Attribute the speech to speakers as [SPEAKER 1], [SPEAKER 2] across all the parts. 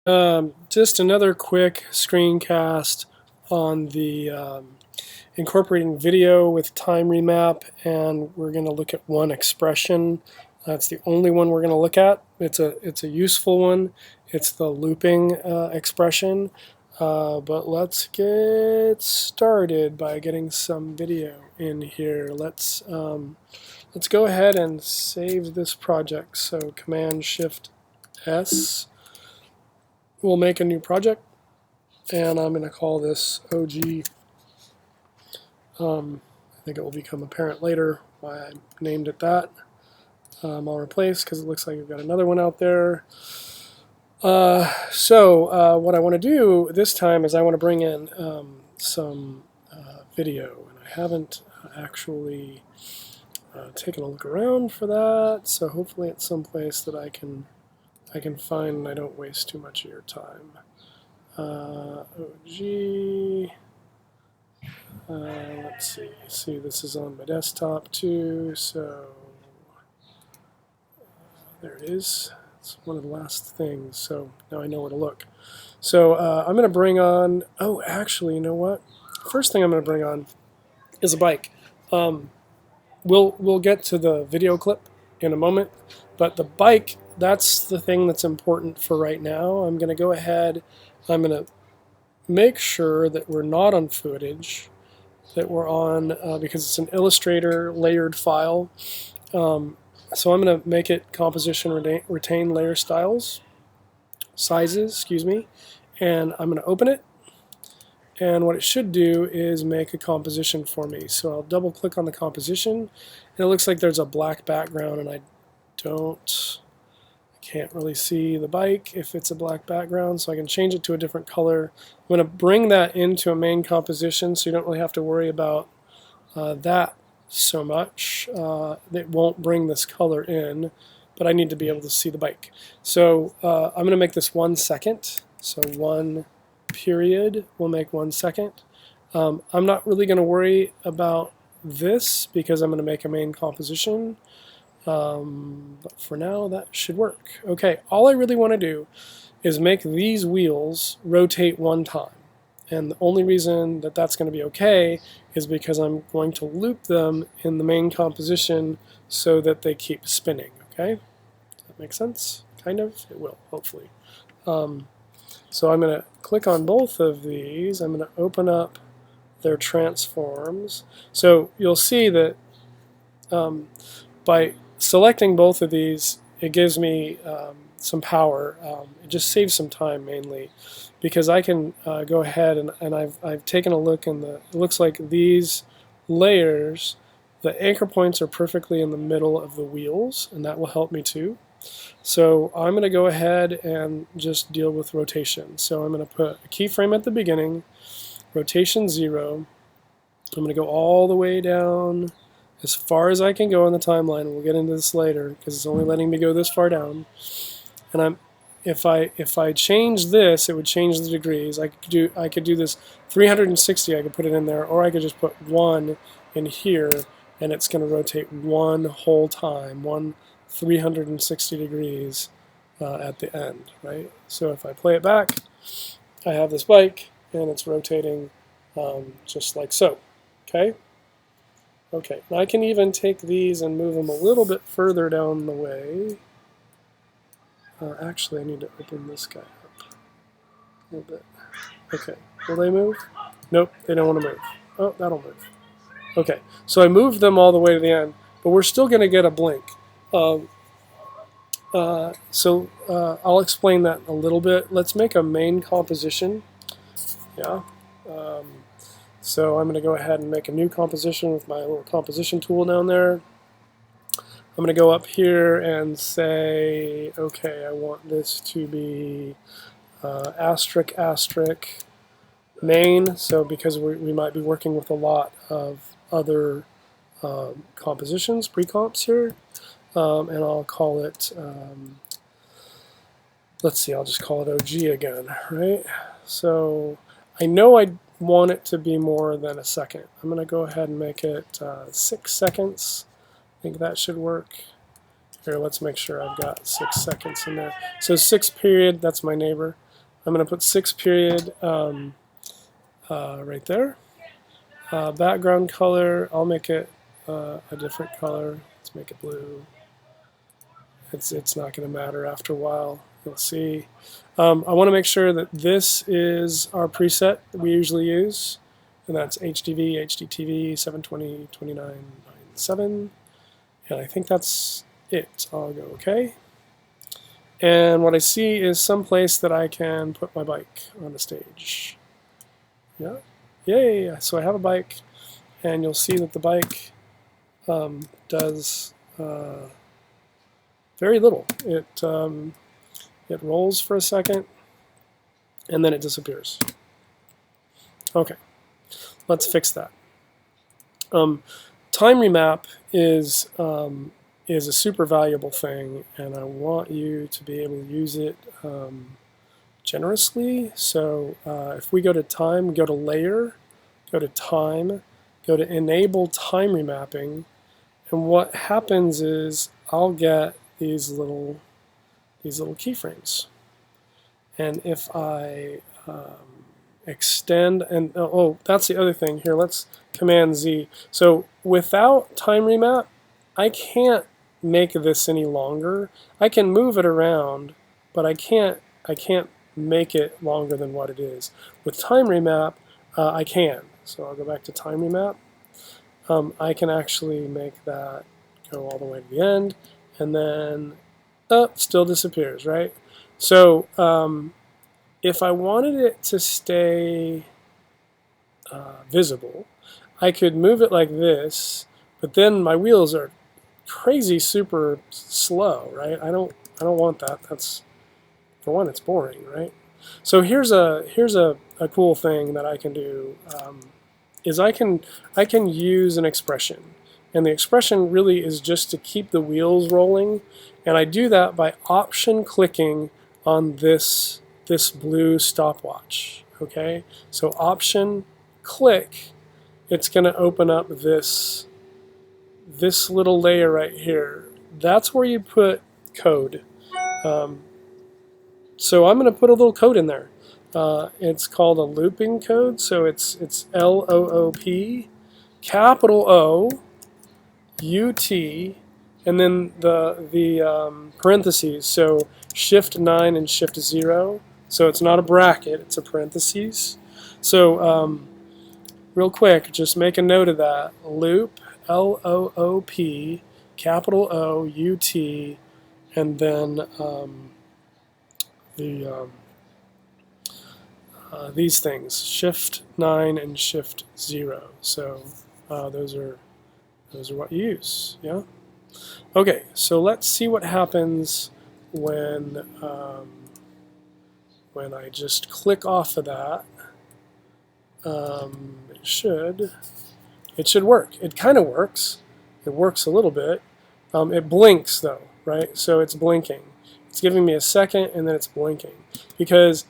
[SPEAKER 1] Just another quick screencast on the incorporating video with time remap, and we're going to look at one expression. That's the only one we're going to look at. It's a useful one. It's the looping expression. But let's get started by getting some video in here. Let's go ahead and save this project. So Command Shift S. We'll make a new project, and I'm going to call this OG. I think it will become apparent later why I named it that. I'll replace because it looks like we've got another one out there. So what I want to do this time is I want to bring in some video, and I haven't actually taken a look around for that. So hopefully it's someplace that I can find and I don't waste too much of your time. OG. Let's see. This is on my desktop too. So there it is. It's one of the last things. So now I know where to look. So I'm going to bring on. Oh, actually, you know what? First thing I'm going to bring on is a bike. We'll get to the video clip in a moment, but the bike, that's the thing that's important for right now. I'm going to go ahead, I'm going to make sure that we're not on footage, that we're on, because it's an Illustrator layered file. So I'm going to make it composition retain layer sizes, excuse me, and I'm going to open it. And what it should do is make a composition for me. So I'll double click on the composition, and it looks like there's a black background, and I can't really see the bike if it's a black background, so I can change it to a different color. I'm going to bring that into a main composition so you don't really have to worry about that so much. It won't bring this color in, but I need to be able to see the bike. So I'm going to make this 1 second. So 1 period will make 1 second. I'm not really going to worry about this because I'm going to make a main composition. But for now, that should work. Okay, all I really want to do is make these wheels rotate 1 time. And the only reason that that's going to be okay is because I'm going to loop them in the main composition so that they keep spinning. Okay? Does that make sense? Kind of? It will, hopefully. So I'm going to click on both of these. I'm going to open up their transforms. So you'll see that by selecting both of these, it gives me some power. It just saves some time mainly, because I can go ahead and I've taken a look, and it looks like these layers, the anchor points are perfectly in the middle of the wheels, and that will help me too. So I'm going to go ahead and just deal with rotation. So I'm going to put a keyframe at the beginning, rotation 0. I'm going to go all the way down as far as I can go on the timeline. We'll get into this later because it's only letting me go this far down. And if I change this, it would change the degrees. I could do this 360. I could put it in there, or I could just put 1 in here, and it's going to rotate 1 whole time, 360 degrees at the end, right? So if I play it back, I have this bike, and it's rotating just like so. Okay. Okay, and I can even take these and move them a little bit further down the way. Actually, I need to open this guy up a little bit. Okay, will they move? Nope, they don't want to move. Oh, that'll move. Okay, so I moved them all the way to the end, but we're still going to get a blink. So I'll explain that a little bit. Let's make a main composition. Yeah. So I'm going to go ahead and make a new composition with my little composition tool down there. I'm going to go up here and say, okay, I want this to be asterisk asterisk main. So because we might be working with a lot of other compositions, pre-comps here, and I'll call it, let's see, I'll just call it OG again, right? So I know I want it to be more than a second. I'm going to go ahead and make it 6 seconds. I think that should work. Here, let's make sure I've got 6 seconds in there. So 6 period, that's my neighbor. I'm going to put 6 period right there. Background color, I'll make it a different color. Let's make it blue. It's not going to matter after a while. You'll see. I want to make sure that this is our preset that we usually use, and that's HDV, HDTV, 720, 2997, and I think that's it. I'll go OK. And what I see is some place that I can put my bike on the stage. Yeah, yay! So I have a bike, and you'll see that the bike does very little. It rolls for a second, and then it disappears. Okay, let's fix that. Time remap is a super valuable thing, and I want you to be able to use it generously. So if we go to time, go to layer, go to time, go to enable time remapping, and what happens is I'll get these little keyframes, and if I extend, and oh, that's the other thing here. Let's Command Z. So without time remap, I can't make this any longer. I can move it around, but I can't make it longer than what it is. With time remap, I can. So I'll go back to time remap. I can actually make that go all the way to the end, and then still disappears, right? So if I wanted it to stay visible, I could move it like this, but then my wheels are crazy super slow, right? I don't want that. That's, for one, it's boring, right? So here's a cool thing that I can do, is I can use an expression, and the expression really is just to keep the wheels rolling, and I do that by option clicking on this blue stopwatch. Okay, so option click, it's going to open up this little layer right here. That's where you put code. So I'm going to put a little code in there. It's called a looping code, so it's LOOP, capital O, UT, and then the parentheses. So Shift 9 and Shift 0. So it's not a bracket; it's a parentheses. So real quick, just make a note of that. Loop, LOOP, capital O, UT, and then these things, Shift 9 and Shift 0. So those are what you use. Yeah. Okay. So let's see what happens when I just click off of that. It should work. It kind of works. It works a little bit. It blinks though, right? So it's blinking. It's giving me a second, and then it's blinking because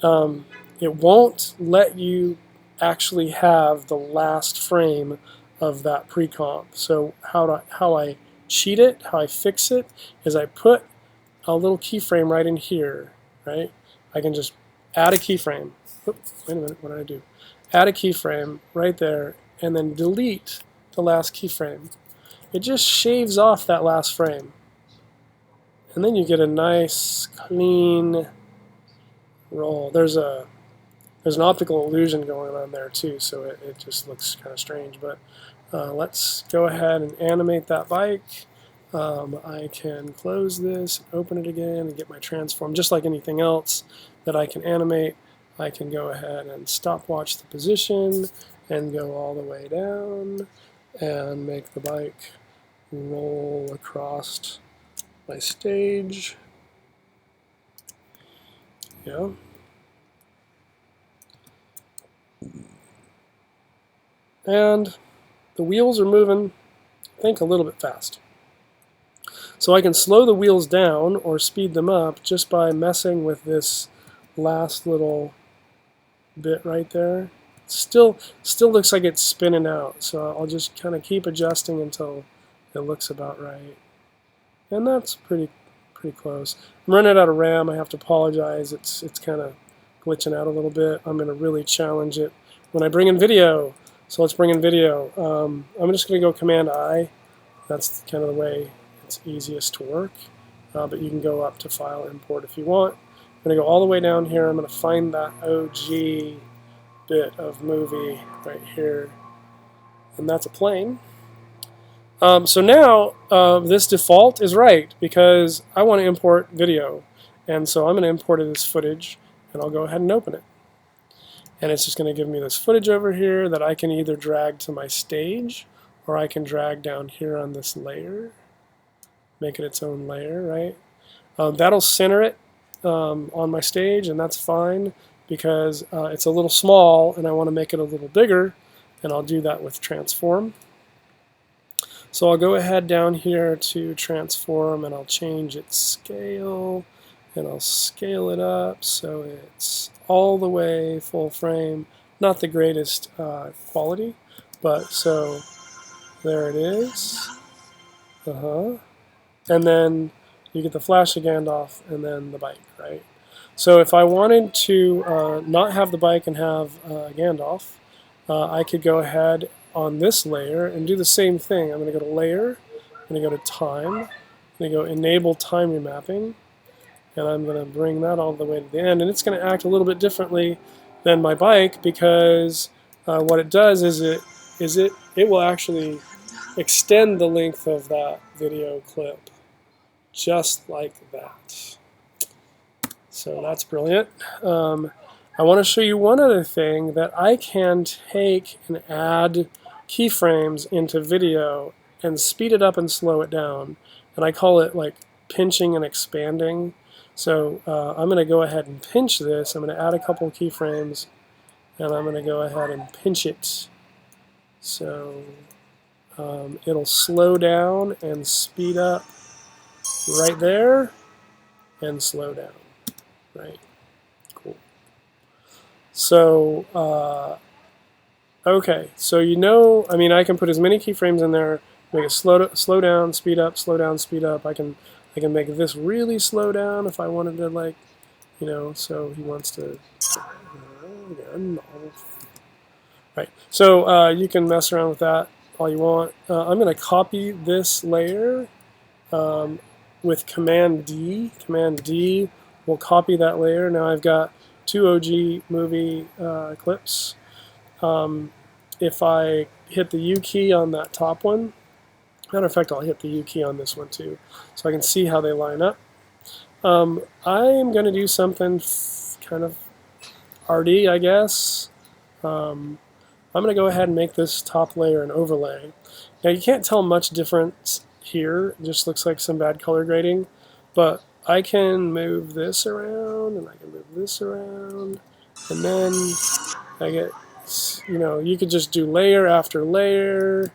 [SPEAKER 1] it won't let you actually have the last frame of that pre-comp. So how I cheat it, how I fix it, is I put a little keyframe right in here, right? I can just add a keyframe. Oops, wait a minute, what did I do? Add a keyframe right there, and then delete the last keyframe. It just shaves off that last frame. And then you get a nice, clean roll. There's an optical illusion going on there too, so it just looks kind of strange. But let's go ahead and animate that bike. I can close this, open it again, and get my transform. Just like anything else that I can animate, I can go ahead and stopwatch the position and go all the way down and make the bike roll across my stage. Yeah. And the wheels are moving, I think, a little bit fast. So I can slow the wheels down or speed them up just by messing with this last little bit right there. Still looks like it's spinning out, so I'll just kind of keep adjusting until it looks about right. and that's pretty close. I'm running out of RAM. I have to apologize. It's kind of glitching out a little bit. I'm going to really challenge it when I bring in video. So let's bring in video. I'm just going to go Command I. That's kind of the way it's easiest to work. But you can go up to File, Import if you want. I'm going to go all the way down here. I'm going to find that OG bit of movie right here, and that's a plane. So now this default is right because I want to import video, and so I'm going to import this footage, and I'll go ahead and open it. And it's just going to give me this footage over here that I can either drag to my stage, or I can drag down here on this layer, make it its own layer, right? That'll center it on my stage, and that's fine because it's a little small and I want to make it a little bigger, and I'll do that with transform. So I'll go ahead down here to transform, and I'll change its scale, and I'll scale it up so it's all the way full frame. Not the greatest quality, but so there it is. And then you get the flash of Gandalf and then the bike, right? So if I wanted to not have the bike and have Gandalf, I could go ahead on this layer and do the same thing. I'm going to go to Layer, I'm going to go to Time, I'm going to go Enable Time Remapping, and I'm going to bring that all the way to the end. And it's going to act a little bit differently than my bike because what it does is it will actually extend the length of that video clip just like that. So that's brilliant. I want to show you one other thing, that I can take and add keyframes into video and speed it up and slow it down. And I call it like pinching and expanding. So I'm going to go ahead and pinch this. I'm going to add a couple of keyframes, and I'm going to go ahead and pinch it. So it'll slow down and speed up right there and slow down, right? Cool. So, okay, so I mean, I can put as many keyframes in there, make it slow down, speed up, slow down, speed up. I can make this really slow down if I wanted to, like, so he wants to, right. So you can mess around with that all you want. I'm going to copy this layer with Command D. Command D will copy that layer. Now I've got 2 OG movie clips. If I hit the U key on that top one, matter of fact, I'll hit the U key on this one too, so I can see how they line up. I'm going to do something kind of arty, I guess. I'm going to go ahead and make this top layer an overlay. Now you can't tell much difference here, it just looks like some bad color grading, but I can move this around and I can move this around, and then I get, you could just do layer after layer.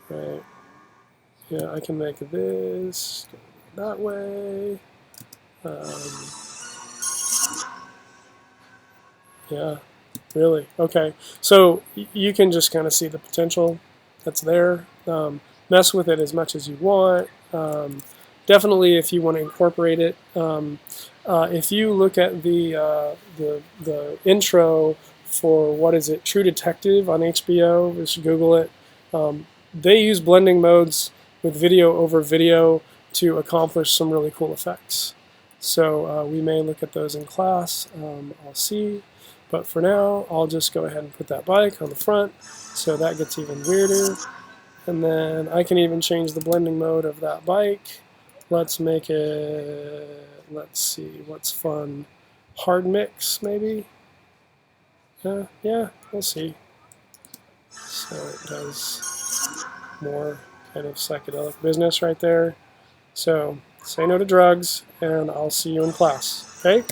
[SPEAKER 1] Right. Yeah, I can make this that way. Yeah, really. Okay, so you can just kind of see the potential that's there. Mess with it as much as you want. Definitely, if you want to incorporate it. If you look at the intro for, what is it, True Detective on HBO, just Google it. They use blending modes with video over video to accomplish some really cool effects. So we may look at those in class. I'll see. But for now, I'll just go ahead and put that bike on the front, so that gets even weirder. And then I can even change the blending mode of that bike. Let's make it, let's see, what's fun? Hard mix, maybe? Yeah, we'll see. So it does more kind of psychedelic business right there. So say no to drugs, and I'll see you in class, okay?